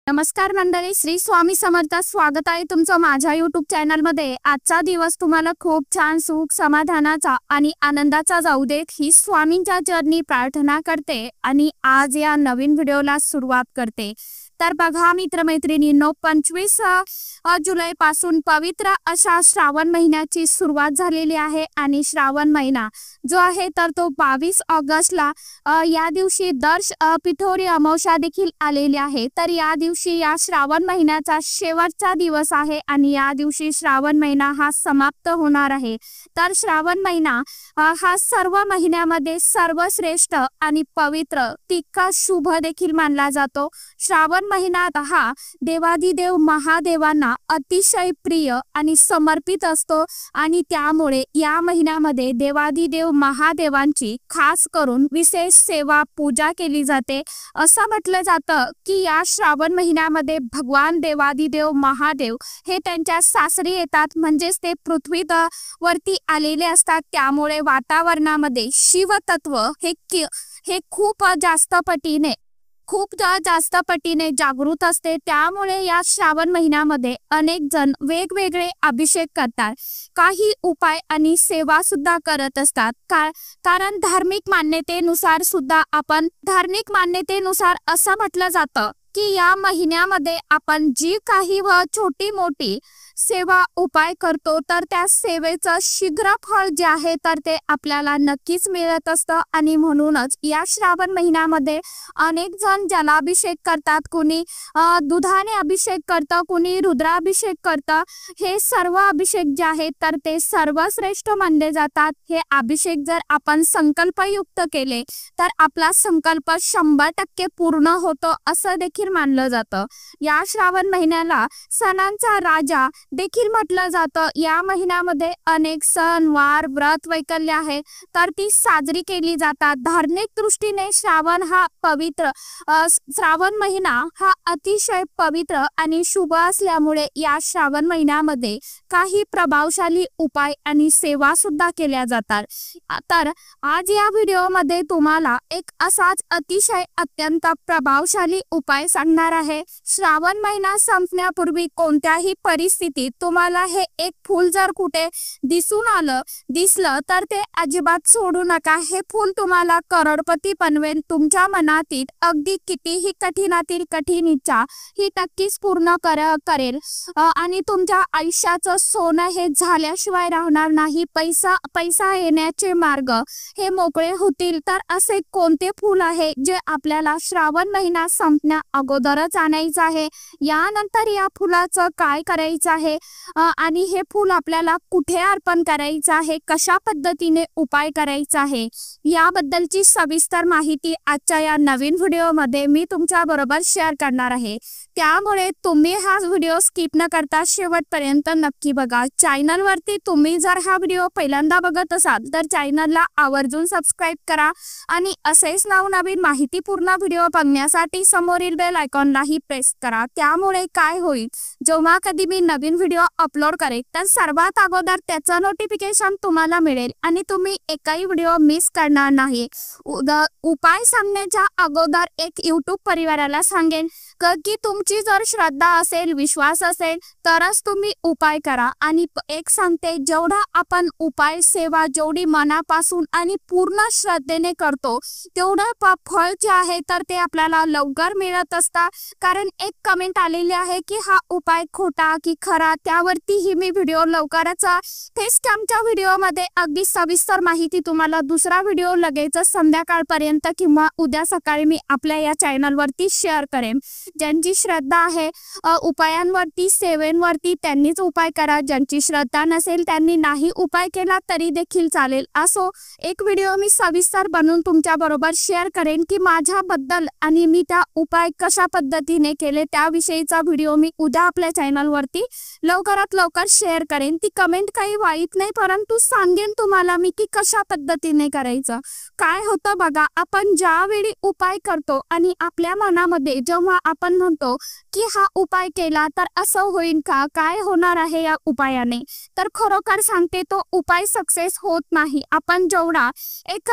नमस्कार मंडळी, श्री स्वामी समर्थ. स्वागत आहे तुमचं माझ्या YouTube चॅनल मध्ये. आजचा दिवस तुम्हाला खूप छान सुख समाधानाचा आणि आनंदाचा जाऊ देत ही स्वामींच्या चरणी प्रार्थना करते आणि आज या नवीन व्हिडिओला सुरुवात करते. तर बघा मित्रमैत्रिणींनो, 25 जुलै पासून पवित्र अशा श्रावण महिन्याची सुरुवात झालेली आहे आणि श्रावण महिना जो आहे तर तो 22 ऑगस्टला या दिवशी पिठोरी अमावस्या देखील आलेली आहे. तर या दिवशी या श्रावण महिन्याचा शेवटचा दिवस आहे आणि या दिवशी श्रावण महिना हा समाप्त होणार आहे. तर श्रावण महिना हा सर्व महिन्यामध्ये सर्वश्रेष्ठ आणि पवित्र तितका शुभ देखील मानला जातो. श्रावण महिन्यात हा देवादिदेव महादेवांना अतिशय प्रिय आणि समर्पित असतो आणि त्यामुळे या महिन्यामध्ये देवादिदेव महादेवांची खास करून विशेष सेवा पूजा केली जाते. असं म्हटलं जातं की या श्रावण महिन्यामध्ये भगवान देवादिदेव महादेव हे त्यांच्या सासरी येतात, म्हणजेच ते पृथ्वीवरती आलेले असतात. त्यामुळे वातावरणामध्ये शिवतत्व हे खूप जास्त पटीने जागृत असते. त्यामुळे या श्रावण महिन्यामध्ये अनेक जण वेगवेगळे अभिषेक करतात, काही उपाय आणि सेवा सुद्धा करत असतात. कारण धार्मिक मान्यतेनुसार असं म्हटलं जातं की या महिन्यामध्ये आपण जी काही छोटी मोठी सेवा उपाय करतो तर त्या सेवेचं शीघ्र फळ जे आहे तर ते आपल्याला नक्कीच मिळत असतं. आणि म्हणूनच या श्रावण महिन्यामध्ये अनेक जण जलाभिषेक करतात, कुणी दुधाने अभिषेक करतं, कुणी रुद्राभिषेक करतं. हे सर्व अभिषेक जे आहेत तर ते सर्वश्रेष्ठ मानले जातात. हे अभिषेक जर आपण संकल्पयुक्त केले तर आपला संकल्प 100% पूर्ण होतो असं देखील मानलं जातं. या श्रावण महिन्याला सणांचा राजा देखील म्हटलं जातं. या महिन्यामध्ये अनेक सण वार व्रत वैकल्य आहे तर ती साजरी केली जातात. धार्मिक दृष्टीने श्रावण महिना हा अतिशय पवित्र आणि शुभ असल्यामुळे या श्रावण महिन्यामध्ये काही प्रभावशाली उपाय आणि सेवा सुद्धा केल्या जातात. तर आज या व्हिडिओमध्ये तुम्हाला एक असाच अतिशय अत्यंत प्रभावशाली उपाय सांगणार आहे. श्रावण महिना संपण्यापूर्वी कोणत्याही परिस्थितीत तुम्हाला हे एक फूल जर कुठे दिसलं तर ते अजिबात सोडू नका. हे फूल तुम्हाला करोडपती बनवेल. तुमच्या मनातील अगदी कितीही कठीणातील कठीण इच्छा ही नक्कीच पूर्ण करेल आणि तुमच्या आयुष्याचं सोनं हे झाल्याशिवाय राहणार नाही. पैसा येण्याचे मार्ग हे मोकळे होतील. तर असे कोणते फूल आहे जे आपल्याला श्रावण महिना संपण्या अगोदरच आणायचं आहे, यानंतर या फुलाचं काय करायचं आहे आणि हे फूल आपल्याला कुठे अर्पण करायचं आहे, कशा पद्धतीने उपाय करायचा आहे, याबद्दलची सविस्तर माहिती आजच्या या नवीन व्हिडिओमध्ये मी तुमच्या बरोबर शेअर करणार आहे. त्यामुळे तुम्ही हा व्हिडिओ स्किप न करता शेवटपर्यंत नक्की बघा. चॅनलवरती तुम्ही जर हा व्हिडिओ पहिल्यांदा बघत असाल तर चॅनलला आवर्जून सबस्क्राईब करा आणि असेच नवनवीन माहितीपूर्ण व्हिडिओ बघण्यासाठी समोरील बेल आयकॉनलाही प्रेस करा. त्यामुळे काय होईल, जेव्हा कधी मी नवीन व्हिडिओ अपलोड करेल तर सर्वात अगोदर त्याचं नोटिफिकेशन तुम्हाला मिळेल आणि तुम्ही एकही व्हिडिओ मिस करणार नाही. उपाय सांगण्याच्या अगोदर एक YouTube परिवाराला सांगेन की तुमची जर श्रद्धा असेल, विश्वास असेल तरच तुम्ही उपाय करा. आणि एक सांगते, जेवढा आपण उपाय सेवा जेवढी मनापासून आणि पूर्ण श्रद्धेने करतो तेवढं फळ जे आहे तर ते आपल्याला लवकर मिळत असतं. कारण एक कमेंट आलेली आहे की हा उपाय खोटा की खरा, त्यावरतीही मी व्हिडिओ लवकरच फेसकॅमच्या व्हिडिओमध्ये अगदी सविस्तर माहिती तुम्हाला दुसरा व्हिडिओ लगेच संध्याकाळपर्यंत किंवा उद्या सकाळी मी आपल्या या चॅनलवरती शेअर करेन. ज्यांची श्रद्धा आहे उपायांवरती सेवेंवरती त्यांनीच उपाय करा. ज्यांची श्रद्धा नसेल त्यांनी नाही उपाय केला तरी देखील चालेल. असो एक व्हिडिओ मी सविस्तर बनवून तुमच्या बरोबर शेअर करेन की माझ्याबद्दल आणि मी त्या उपाय कशा पद्धतीने केले त्याविषयीचा व्हिडिओ मी उद्या आपल्या चॅनलवरती लवकरात लवकर शेअर करेन. ती कमेंट काही वाईट नाही, परंतु सांगेन तुम्हाला मी की कशा पद्धतीने करायचं. काय होतं बघा, आपण ज्यावेळी उपाय करतो आणि आपल्या मनामध्ये जेव्हा आपण म्हणतो की हा उपाय केला तर असं होईल का, काय होणार आहे या उपायाने, तर खरोखर सांगते तो उपाय सक्सेस होत नाही. आपण जेवढा एक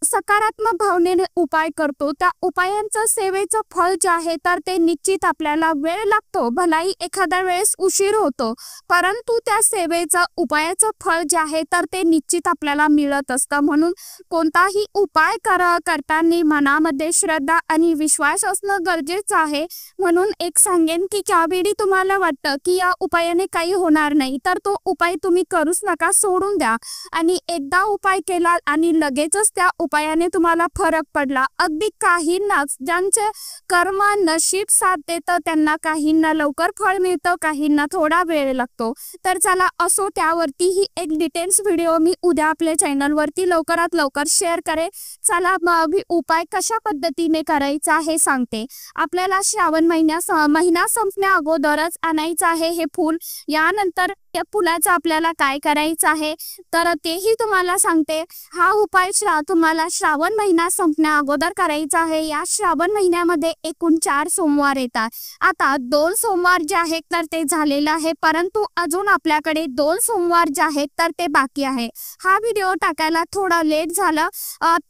सकारात्मक भावनेने उपाय करतो त्या उपायांचं सेवेचं फळ जे आहे तर ते निश्चित आपल्याला वेळ लागतो, भलाही एखाद्या वेळेस उशीर होतो, परंतु त्या सेवेचं उपायाचं फळ जे आहे तर ते निश्चित आपल्याला मिळत असतं. म्हणून कोणताही उपाय करताना मनामध्ये श्रद्धा आणि विश्वास असणं गरजेचं आहे. म्हणून एक सांगेन की ज्यावेळी तुम्हाला वाटतं की या उपायाने काही होणार नाही तर तो उपाय तुम्ही करूच नका, सोडून द्या. आणि एकदा उपाय केला आणि लगेचच त्या उपायाने तुम्हाला फरक पडला. अगदी काहींनाच ज्यांचे कर्म नशीब साथ देतं त्यांना काहींना लवकर फळ मिळतं, काहींना थोडा वेळ लागतो. तर चला असो, त्यावरतीही एक डिटेल्स व्हिडिओ मी उद्या आपल्या चॅनलवरती लवकरात लवकर शेअर करेन. चला मग उपाय कशा पद्धतीने करायचा हे सांगते. आपल्याला श्रावण महिना संपण्या अगोदरच आणायचं आहे हे फूल. यानंतर या फुलाचं आपल्याला काय करायचं आहे तर तेही तुम्हाला सांगते. हा उपाय तुम्हाला श्रावण महिना संपण्या अगोदर करायचा आहे. या श्रावण महिन्यामध्ये एकूण 4 सोमवार येतात. आता 2 सोमवार जे आहेत तर ते झालेलं आहे, परंतु अजून आपल्याकडे 2 सोमवार जे आहेत तर ते बाकी आहे. हा व्हिडिओ टाकायला थोडा लेट झालं,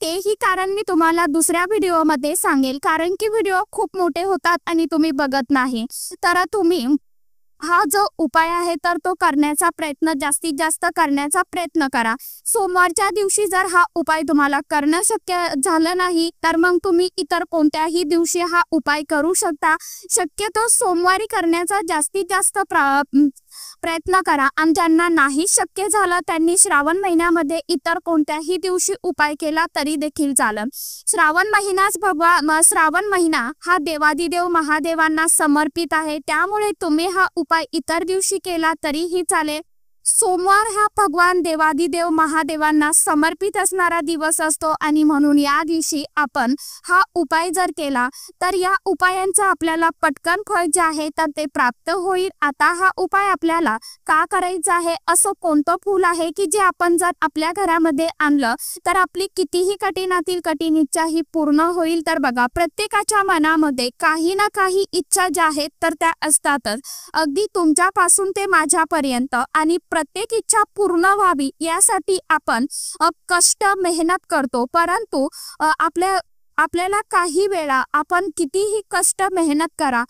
तेही कारण मी तुम्हाला दुसऱ्या व्हिडिओमध्ये सांगेल, कारण की व्हिडिओ खूप मोठे होतात आणि तुम्ही बघत नाही. तर तुम्ही हा जो उपाय आहे तर तो करण्याचा प्रयत्न जास्तीत जास्त करण्याचा प्रयत्न करा. सोमवारच्या दिवशी जर हा उपाय तुम्हाला करणं शक्य झालं नाही तर मग तुम्ही इतर कोणत्याही दिवशी हा उपाय करू शकता. शक्यतो सोमवारी करण्याचा जास्तीत जास्त प्रयत्न करा. आणि ज्यांना नाही शक्य झालं त्यांनी श्रावण महिन्यामध्ये इतर कोणत्याही दिवशी उपाय केला तरी देखील चालेल. श्रावण महिना हा देवादिदेव महादेवांना समर्पित आहे, त्यामुळे तुम्ही हा उपाय इतर दिवशी केला तरीही चालेल. सोमवार हा भगवान देवादिदेव महादेवांना समर्पित असणारा दिवस असतो आणि म्हणून या दिवशी आपण हा उपाय जर केला तर या उपायांचा आपल्याला पटकन फळ जे आहे तर ते प्राप्त होईल. आता हा उपाय आपल्याला का करायचा आहे, असं कोणतं फूल आहे की जे आपण जर आपल्या घरामध्ये आणलं तर आपली कितीही कठीणातील कठीण इच्छा ही पूर्ण होईल. तर बघा, प्रत्येकाच्या मनामध्ये काही ना काही इच्छा ज्या आहेत तर त्या असतातच, अगदी तुमच्यापासून ते माझ्यापर्यंत. आणि प्रत्येक इच्छा पूर्ण व्हावी यासाठी आपण कष्ट मेहनत करतो, परंतु आपल्याला काही वेळा आपण कितीही कष्ट मेहनत करा,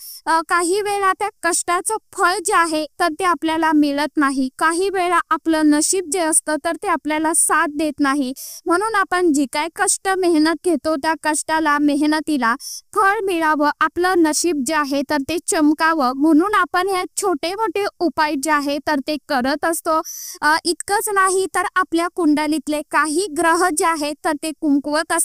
काही वेळा त्या कष्टाचं फळ जे आहे तर ते आपल्याला मिळत नाही. काही वेळा आपलं नशीब जे असतं तर ते आपल्याला साथ देत नाही. म्हणून आपण जी काय कष्ट मेहनत घेतो त्या कष्टाला मेहनतीला फळ मिळावं, आपलं नशीब जे आहे तर ते चमकावं, म्हणून आपण हे छोटे मोठे उपाय जे आहे तर ते करत असतो. इतकंच नाही तर आपल्या कुंडलीतले काही ग्रह जे आहेत तर ते कमकुवत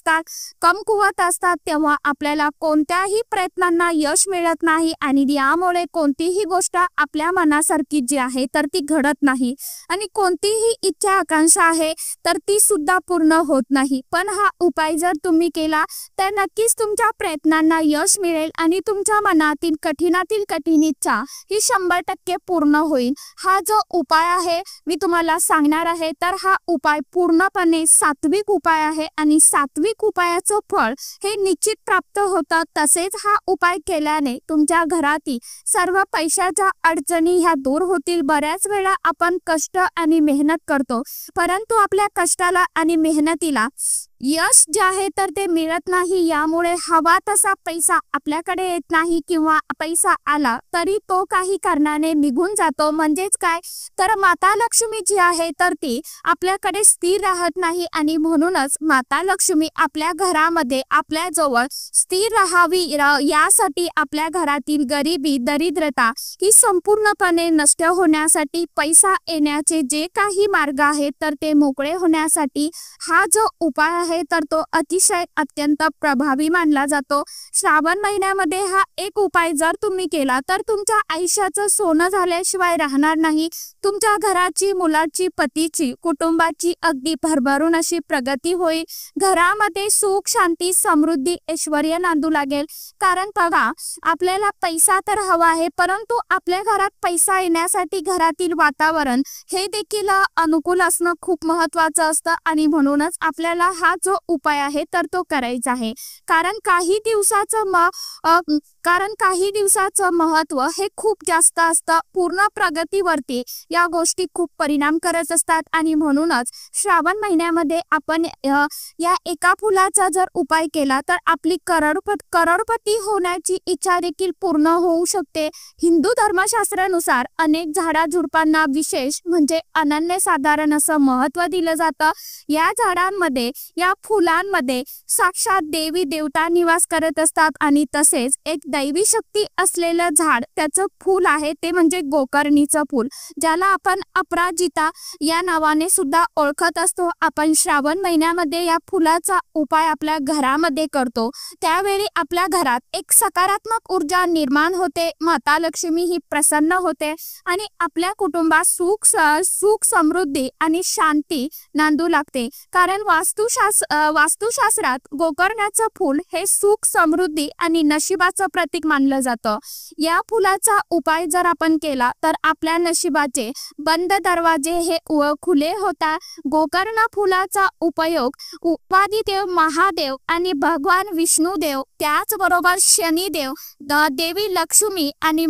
असतात, तेव्हा आपल्याला कोणत्याही प्रयत्नांना यश मिळत नाही आणि यामुळे कोणतीही गोष्ट आपल्या मनासारखी जी आहे तर ती घडत नाही आणि कोणतीही इच्छा आकांक्षा आहे तर ती सुद्धा पूर्ण होत नाही. पण हा उपाय जर तुम्ही केला तर नक्कीच तुमच्या प्रयत्नांना यश मिळेल आणि तुमच्या मनातील कठीणातील कठीण इच्छा ही 100% पूर्ण होईल. हा जो उपाय आहे मी तुम्हाला सांगणार आहे तर हा उपाय पूर्णपणे सात्विक उपाय आहे आणि सात्विक उपायाचं फळ हे निश्चित प्राप्त होतं. तसेच हा उपाय केल्याने तुमच्या घरातील सर्व पैशाच्या अडचणी ह्या दूर होतील. बऱ्याच वेळा आपण कष्ट आणि मेहनत करतो, परंतु आपल्या कष्टाला आणि मेहनतीला यश जे आहे तर ते मिळत नाही. यामुळे हवा तसा पैसा आपल्याकडे येत नाही किंवा पैसा आला तरी तो काही कारणाने निघून जातो. म्हणजेच काय तर माता लक्ष्मी जी आहे तर ती आपल्याकडे स्थिर राहत नाही आणि म्हणूनच माता लक्ष्मी आपल्या घरामध्ये आपल्या जवळ स्थिर राहावी यासाठी आपल्या घरातील गरिबी दरिद्रता ही संपूर्णपणे नष्ट होण्यासाठी, पैसा येण्याचे जे काही मार्ग आहेत तर ते मोकळे होण्यासाठी हा जो उपाय आहे तर तो अतिशय अत्यंत प्रभावी मानला जातो. श्रावण महिन्यामध्ये हा एक उपाय जर तुम्ही केला तर तुमच्या आयुष्याचं सोनं झाल्याशिवाय राहणार नाही. तुमच्या घराची, मुलाची, पतीची, कुटुंबाची अगदी भरभरून अशी प्रगती होईल. घरामध्ये सुख, शांती, समृद्धी, ऐश्वर्य नांदू लागेल. कारण बघा, आपल्याला पैसा तर हवा आहे, परंतु आपल्या घरात पैसा येण्यासाठी घरातील वातावरण हे देखील अनुकूल असणं खूप महत्त्वाचं असतं आणि म्हणूनच आपल्याला हा जो उपाय आहे तर तो करायचा आहे. कारण काही दिवसाचं कारण काही दिवसाचं महत्त्व हे खूप जास्त असतं, पूर्ण प्रगतीवरती या गोष्टी खूप परिणाम करत असतात आणि म्हणूनच श्रावण महिन्यामध्ये आपण या एका फुलाचा जर उपाय केला तर आपली करोडपती होण्याची इच्छा देखील पूर्ण होऊ शकते। हिंदू धर्मशास्त्रानुसार अनेक झाडाझुडपांना विशेष म्हणजे अनन्यसाधारण असं महत्त्व दिलं जातं। या झाडांमध्ये या फुलांमध्ये साक्षात देवी देवता निवास करत असतात आणि तसेच एक दैवी शक्ती असलेलं झाड त्याचं फूल आहे ते म्हणजे गोकर्णीचं फूल, ज्याला आपण अपराजिता या नावाने सुद्धा ओळखत असतो। आपण श्रावण महिन्यामध्ये या फुलाचा उपाय आपल्या घरामध्ये करतो, त्यावेळी आपल्या घरात एक सकारात्मक ऊर्जा निर्माण होते, माता लक्ष्मी ही प्रसन्न होते आणि आपल्या कुटुंबात सुख समृद्धी आणि शांती नांदू लागते। कारण वास्तुशास्त्रात गोकर्णाचं फूल हे सुख समृद्धी आणि नशिबाचं प्रतीक मानलं जातं। या फुलाचा उपाय जर आपण केला तर आपल्या नशिबाचे बंद दरवाजे हे खुले होतात। गोकर्ण फुलाचा उपयोग उपाधिदेव महादेव आणि भगवान विष्णुदेव, त्याचबरोबर शनिदेव, देवी लक्ष्मी आणि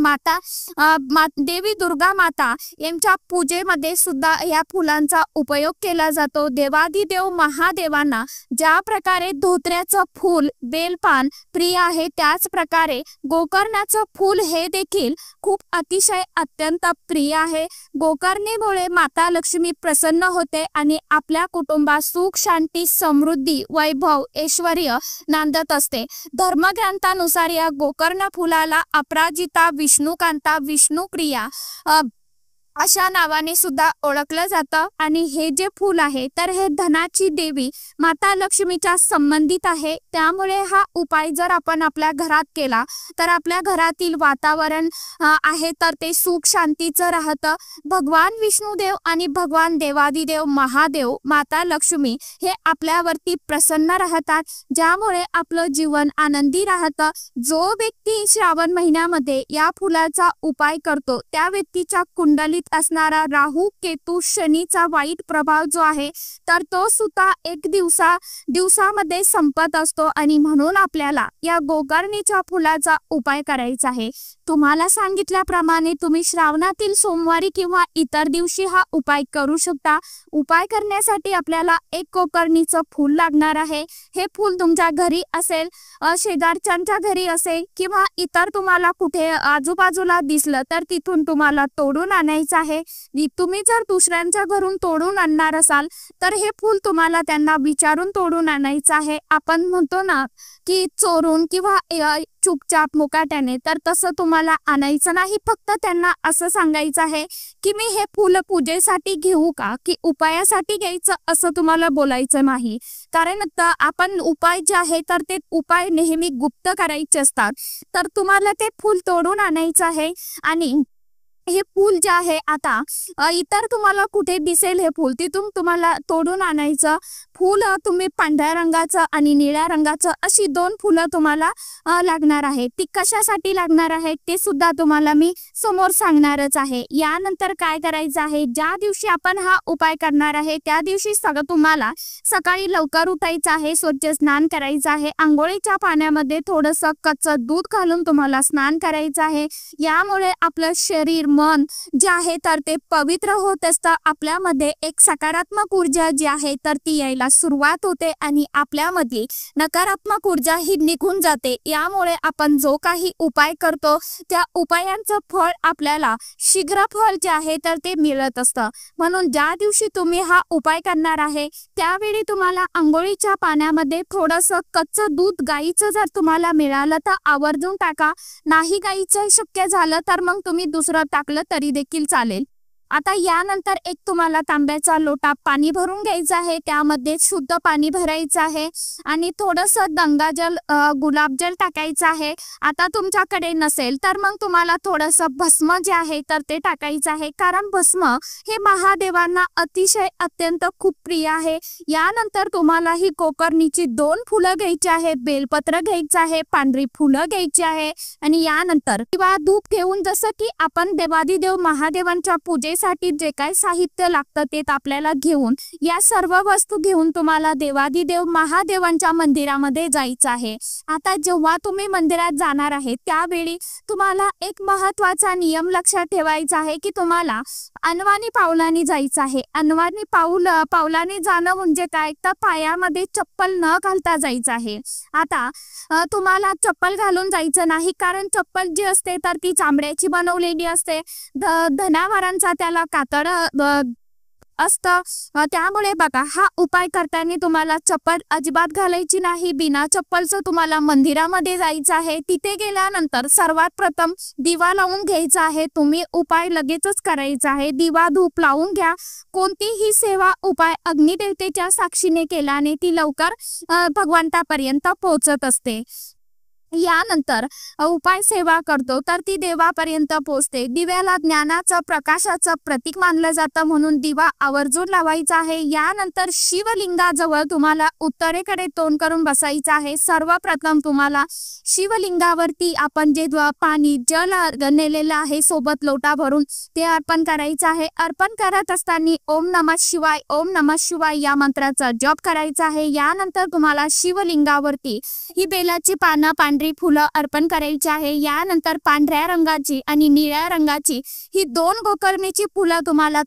देवी दुर्गा माता यांच्या पूजेमध्ये सुद्धा या फुलांचा उपयोग केला जातो। देवादिदेव महादेवांना ज्या प्रकारे धोत्र्याचं फूल बेलपान प्रिय आहे, त्याच प्रकारे गोकर्णाचं फूल हे देखील खूप अतिशय अत्यंत प्रिय आहे। गोकर्णीमुळे माता लक्ष्मी प्रसन्न होते आणि आपल्या कुटुंबात सुख शांती समृद्धी वैभव ऐश्वर्य नांदत असते। धर्मग्रंथानुसार या गोकर्ण फुलाला अपराजिता, विष्णुकांता, विष्णुप्रिया अशा नावाने सुद्धा ओळखलं जातं आणि हे जे फूल आहे तर हे धनाची देवी माता लक्ष्मीच्या संबंधित आहे। त्यामुळे हा उपाय जर आपण आपल्या घरात केला तर आपल्या घरातील वातावरण आहे तर ते सुख शांतीचं राहतं। भगवान विष्णुदेव आणि भगवान देवादिदेव महादेव, माता लक्ष्मी हे आपल्यावरती प्रसन्न राहतात, ज्यामुळे आपलं जीवन आनंदी राहतं। जो व्यक्ती श्रावण महिन्यामध्ये या फुलाचा उपाय करतो त्या व्यक्तीच्या कुंडलीत असणारा राहू केतू शनीचा वाईट प्रभाव जो आहे तर तो सुद्धा एक दिवसामध्ये संपत असतो आणि म्हणून आपल्याला या गोकर्णीच्या फुलाचा उपाय करायचा आहे। तुम्हाला सांगितल्याप्रमाणे तुम्ही श्रावणातील सोमवारी किंवा इतर दिवशी हा उपाय करू शकता। उपाय करण्यासाठी आपल्याला एक गोकर्णीचं फूल लागणार आहे। हे फूल तुमच्या घरी असेल, शेजारच्यांच्या घरी असेल किंवा इतर तुम्हाला कुठे आजूबाजूला दिसलं तर तिथून तुम्हाला तोडून आणायचं आहे। तुम्ही जर दुसऱ्यांच्या घरून तोडून आणणार असाल तर हे फूल तुम्हाला त्यांना विचारून तोडून आणायचं आहे। आपण म्हणतो ना की चोरून किंवा चुपचाप मुकाट्याने, तर तसं तुम्हाला आणायचं नाही। फक्त त्यांना असं सांगायचं आहे की मी हे फूल पूजेसाठी घेऊ का की उपायासाठी घ्यायचं, असं तुम्हाला बोलायचं नाही। कारण आपण उपाय जे आहे तर ते उपाय नेहमी गुप्त करायचे असतात, तर तुम्हाला ते फूल तोडून आणायचं आहे आणि हे फूल जे आहे आता इतर तुम्हाला कुठे दिसेल हे फूल तिथून तुम्हाला तोडून आणायचं। फूल तुम्ही पांढऱ्या रंगाचं आणि निळ्या रंगाचं अशी दोन फुलं तुम्हाला लागणार आहे। ती कशासाठी लागणार आहे ते सुद्धा तुम्हाला मी समोर सांगणारच आहे। यानंतर काय करायचं आहे, ज्या दिवशी आपण हा उपाय करणार आहे त्या दिवशी तुम्हाला सकाळी लवकर उठायचं आहे, स्वच्छ स्नान करायचं आहे, आंघोळीच्या पाण्यामध्ये थोडंसं कच्चं दूध घालून तुम्हाला स्नान करायचं आहे। यामुळे आपलं शरीर मन जे आहे तर ते पवित्र होत असतं। आपल्यामध्ये एक सकारात्मक ऊर्जा जी आहे तर ती यायला सुरुवात होते आणि आपल्यामध्ये नकारात्मक ऊर्जा ही निघून जाते। यामुळे आपण जो काही उपाय करतो त्या उपायांचं फळ आपल्याला शीघ्र फळ जे आहे तर ते मिळत असतं। म्हणून ज्या दिवशी तुम्ही हा उपाय करणार आहे त्यावेळी तुम्हाला आंघोळीच्या पाण्यामध्ये थोडंसं कच्चं दूध गाईचं जर तुम्हाला मिळालं तर आवर्जून टाका, नाही गाईचं शक्य झालं तर मग तुम्ही दुसरं टाकलं तरी देखील चालेल। आता यानंतर एक तुम्हाला तांब्याचा लोटा पाणी भरून घ्यायचं आहे, त्यामध्ये शुद्ध पाणी भरायचं आहे आणि थोडंसं गंगाजल गुलाबजल टाकायचं आहे। आता तुमच्याकडे नसेल तर मग तुम्हाला थोडंसं भस्म जे आहे तर ते टाकायचं आहे, कारण भस्म हे महादेवांना अतिशय अत्यंत खूप प्रिय आहे। यानंतर तुम्हाला ही गोकर्णीची 2 फुलं घ्यायची आहे, बेलपत्र घ्यायचं आहे, पांढरी फुलं घ्यायची आहे आणि यानंतर किंवा धूप घेऊन जसं की आपण देवादिदेव महादेवांच्या पूजे पूजेसाठी जे काही साहित्य लागतं ते आपल्याला घेऊन या सर्व वस्तू घेऊन तुम्हाला देवादिदेव महादेवांच्या मंदिरामध्ये जायचं आहे। आता जेव्हा तुम्ही मंदिरात जाणार आहे त्यावेळी तुम्हाला एक महत्त्वाचा नियम लक्षात ठेवायचा आहे की तुम्हाला अनवाणी पावलांनी जायचं आहे। अनवाणी पावलांनी जाणं म्हणजे काय, तर पायामध्ये चप्पल न घालता जायचं आहे। आता तुम्हाला चप्पल घालून जायचं नाही, कारण चप्पल जी असते तर ती चामड्याची बनवलेली असते, धनावरांचा त्याला कातड असतं। त्यामुळे बघा, हा उपाय करताना तुम्हाला चप्पल अजिबात घालायची नाही, बिना चप्पलचं तुम्हाला मंदिरामध्ये जायचं आहे। तिथे गेल्यानंतर सर्वात प्रथम दिवा लावून घ्यायचा आहे। तुम्ही उपाय लगेचच करायचा आहे, दिवा धूप लावून घ्या। कोणतीही सेवा उपाय अग्निदेवतेच्या साक्षीने केल्याने ती लवकर भगवंतापर्यंत पोहोचत असते। यानंतर उपाय सेवा करतो तर ती देवापर्यंत पोहोचते। दिव्याला ज्ञानाचं प्रकाशाचं प्रतीक मानलं जातं, म्हणून दिवा आवर्जून लावायचा आहे। यानंतर शिवलिंगाजवळ तुम्हाला उत्तरेकडे तोंड करून बसायचं आहे। सर्वप्रथम तुम्हाला शिवलिंगावरती आपण जे पाणी जल नेलेलं आहे सोबत लोटा भरून ते अर्पण करायचं आहे। अर्पण करत असताना ओम नमः शिवाय ओम नमः शिवाय या मंत्राचा जप करायचा आहे। यानंतर तुम्हाला शिवलिंगावरती ही बेलाची पानं पांढरी फुलं अर्पण करायची आहे। यानंतर पांढऱ्या रंगाची आणि निळ्या रंगाची ही 2 गोकर्णीची फुलं तुम्हाला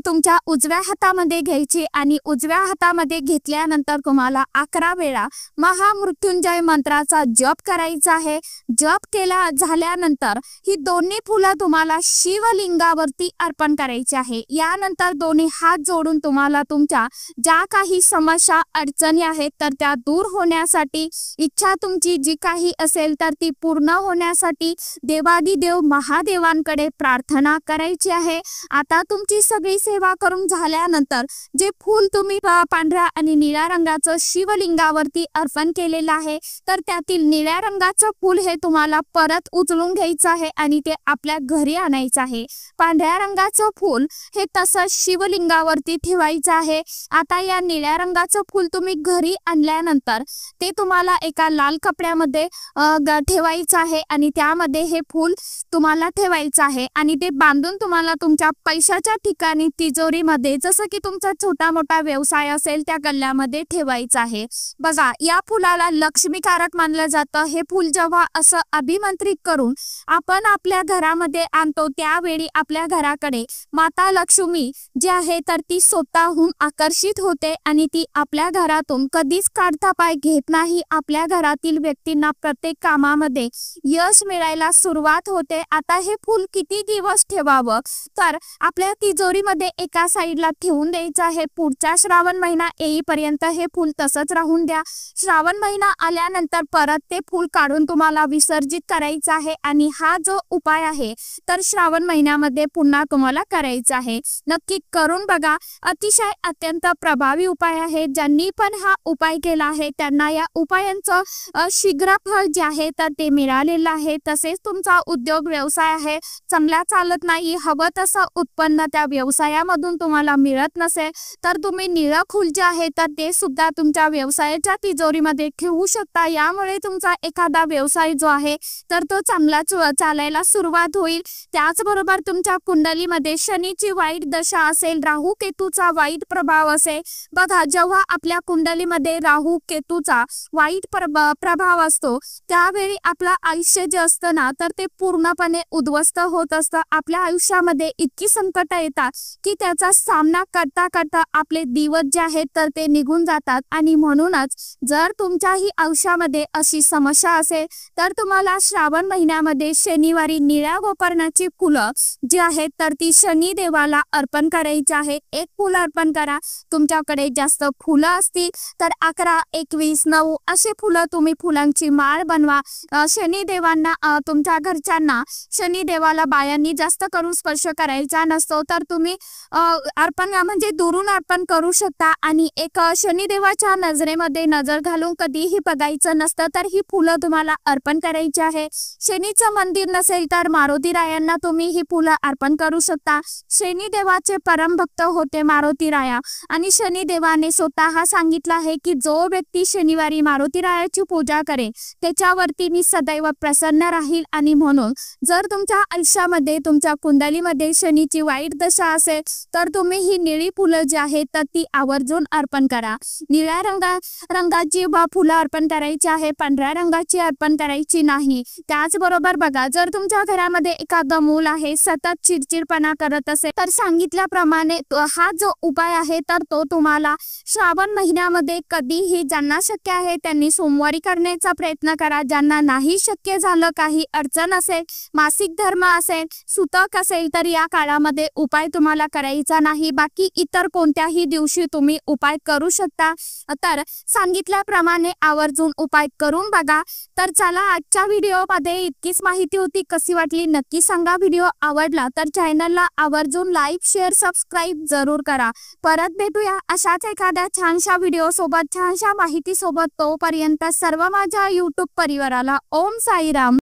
तुमच्या उजव्या हातामध्ये घ्यायची आणि उजव्या हातामध्ये घेतल्यानंतर तुम्हाला 11 वेळा महामृत्युंजय मंत्राचा जप करायचा आहे। जप केला झाल्यानंतर ही दोन्ही फुलं तुम्हाला शिवलिंगावरती अर्पण करायची आहे। यानंतर दोन्ही हात जोडून तुम्हाला तुमच्या ज्या काही समस्या अडचणी आहेत तर त्या दूर होण्यासाठी, इच्छा तुमची जी काही असेल तर ती पूर्ण होण्यासाठी देवादिदेव महादेवांकडे प्रार्थना करायची आहे। आता तुमची सगळी सेवा करून झाल्यानंतर जे फूल तुम्ही पांढऱ्या आणि निळ्या रंगाचं शिवलिंगावरती अर्पण केलेलं आहे तर त्यातील निळ्या रंगाचं फूल हे तुम्हाला परत उचलून घ्यायचं आहे आणि ते आपल्या घरी आणायचं आहे। पांढऱ्या रंगाचं फूल हे तसंच शिवलिंगावरती ठेवायचं आहे। आता या निळ्या रंगाचं फूल तुम्ही घरी आणल्यानंतर ते तुम्हाला एका लाल कपड्यामध्ये ठेवायचं आहे आणि त्यामध्ये हे फूल तुम्हाला ठेवायचं आहे आणि ते बांधून तुम्हाला तुमच्या पैशाच्या ठिकाणी तिजोरीमध्ये, जसं की तुमचा छोटा मोठा व्यवसाय असेल त्या गल्ल्यामध्ये ठेवायचं आहे। बघा, या फुलाला लक्ष्मीकारक मानलं जातं। हे फूल जेव्हा असं अभिमंत्रित करून आपण आपल्या घरामध्ये आणतो त्यावेळी आपल्या घराकडे माता लक्ष्मी जी आहे तर ती स्वतःहून आकर्षित होते आणि ती आपल्या घरातून कधीच काढता पाय घेत नाही। आपल्या घरातील व्यक्तींना प्रत्येक कामामध्ये यश मिळायला सुरुवात होते। आता हे फूल किती दिवस ठेवावं, तर आपल्या तिजोरीमध्ये एका साईडला ठेवून द्यायचं आहे। पुढचा श्रावण महिना येईपर्यंत हे फूल तसंच राहून द्या। श्रावण महिना आल्यानंतर परत ते फूल काढून तुम्हाला विसर्जित करायचं आहे आणि हा जो उपाय आहे तर श्रावण महिन्यामध्ये पुन्हा तुम्हाला करायचा आहे। नक्की करून बघा, अतिशय अत्यंत प्रभावी उपाय आहे। ज्यांनी पण हा उपाय केला आहे त्यांना या उपायांचं शीघ्र फळ जे आहे तर ते मिळालेलं आहे। तसेच तुमचा उद्योग व्यवसाय आहे चांगला चालत नाही, हवं तसं उत्पन्न त्या व्यवसायामधून तुम्हाला मिळत नसेल तर तुम्ही निळं फूल जे आहे तर ते सुद्धा तुमच्या व्यवसायाच्या तिजोरीमध्ये ठेवू शकता। यामुळे तुमचा एखादा व्यवसाय जो आहे तर तो चांगला चालायला सुरुवात होईल। त्याचबरोबर तुमच्या कुंडलीमध्ये शनीची वाईट दशा असेल, राहू केतूचा वाईट प्रभाव असेल, बघा जेव्हा आपल्या कुंडलीमध्ये राहू केतूचा वाईट प्रभाव असतो त्यावेळी आपलं आयुष्य जे असतं ना तर ते पूर्णपणे उद्ध्वस्त होत असतं। आपल्या आयुष्यामध्ये इतकी संकट येतात की त्याचा सामना करता करता आपले दिवस जे आहेत तर ते निघून जातात। आणि म्हणूनच जर तुमच्याही आयुष्यामध्ये अशी समस्या असेल तर तुम्हाला श्रावण महिन्यामध्ये शनिवारी निळ्या गोकर्णाची फुलं जी आहेत तर ती शनी देवाला अर्पण करायची आहे। एक फूल अर्पण करा। तुमच्याकडे जास्त फुलं असतील तर 11, 21, 9 असे फुलं तुम्ही फुलांची माळ बनवा। शनी देवांना, तुमच्या घरच्यांना शनी देवाला बायांनी जास्त करून स्पर्श करायचा नसतो तर तुम्ही अर्पण म्हणजे दुरून अर्पण करू शकता आणि एक शनिदेवाच्या नजरेमध्ये नजर घालून कधीही बघायचं नसतं तर ही फुलं तुम्हाला अर्पण करायची आहे। शनीचं मंदिर नसेल तर मारुती रायांना तुम्ही ही फुलं अर्पण करू शकता। शनिदेवाचे परम भक्त होते मारुती राया आणि शनिदेवाने स्वतः सांगितलं आहे की जो व्यक्ती शनिवारी मारुती रायाची पूजा करे आहे त्याच्यावरती मी सदैव प्रसन्न राहील। आणि म्हणून जर तुमच्या आयुष्यामध्ये तुमच्या कुंडलीमध्ये शनीची वाईट दशा असेल तर तुम्ही ही निळी फुलं जी आहेत तर ती आवर्जून अर्पण करा। निळ्या रंगाची फुलं अर्पण करायची आहे, पांढऱ्या रंगाची अर्पण करायची नाही। त्याचबरोबर बघा, जर तुमच्या घरामध्ये एखादं मूल आहे सतत चिडचिडपणा करत असेल तर सांगितल्याप्रमाणे हा जो उपाय आहे तर तो तुम्हाला श्रावण महिन्यामध्ये कधीही ज्यांना शक्य आहे त्यांनी सोमवारी करण्याचा प्रयत्न करा। ज्यांना नाही शक्य झालं, काही अडचण असेल, मासिक धर्म असेल, सुतक असेल तर या काळामध्ये उपाय तुम्हाला करायचा नाही। बाकी इतर कोणत्याही दिवशी तुम्ही उपाय करू शकता। तर सांगितल्याप्रमाणे आवर्जून उपाय करून बघा। तर चला, आजच्या व्हिडिओमध्ये इतकीच माहिती होती। कशी वाटली नक्की सांगा। व्हिडिओ आवडला तर चॅनलला आवर्जून लाईक, शेअर, सबस्क्राईब जरूर करा। परत भेटूया अशाच एखाद्या छानशा व्हिडिओ सोबत, छानशा माहिती सोबत। तोपर्यंत सर्व माझ्या यूट्यूब परिवाराला ओम साईराम।